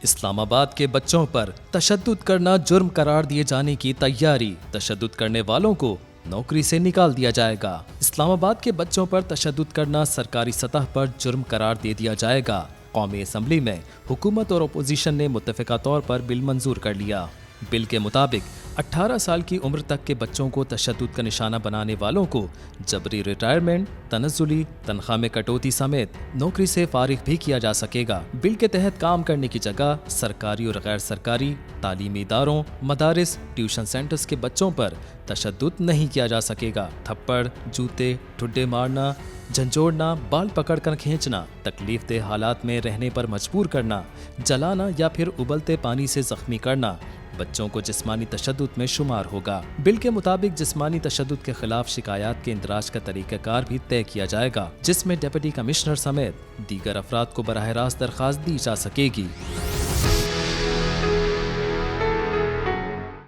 اسلام آباد کے بچوں پر تشدد کرنا جرم قرار دیے جانے کی تیاری، تشدد کرنے والوں کو نوکری سے نکال دیا جائے گا۔ اسلام آباد کے بچوں پر تشدد کرنا سرکاری سطح پر جرم قرار دے دیا جائے گا۔ قومی اسمبلی میں حکومت اور اپوزیشن نے متفقہ طور پر بل منظور کر لیا۔ بل کے مطابق 18 سال کی عمر تک کے بچوں کو تشدد کا نشانہ بنانے والوں کو جبری ریٹائرمنٹ، تنزلی تنخواہ میں کٹوتی سمیت نوکری سے فارغ بھی کیا جا سکے گا۔ بل کے تحت کام کرنے کی جگہ سرکاری اور غیر سرکاری تعلیمی اداروں، مدارس، ٹیوشن سینٹرز کے بچوں پر تشدد نہیں کیا جا سکے گا۔ تھپڑ، جوتے، ٹھڈے مارنا، جھنجھوڑنا، بال پکڑ کر کھینچنا، تکلیف دہ حالات میں رہنے پر مجبور کرنا، جلانا یا پھر ابلتے پانی سے زخمی کرنا بچوں کو جسمانی تشدد میں شمار ہوگا۔ بل کے مطابق جسمانی تشدد کے خلاف شکایات کے اندراج کا طریقہ کار بھی طے کیا جائے گا، جس میں ڈپٹی کمشنر سمیت دیگر افراد کو براہ راست درخواست دی جا سکے گی۔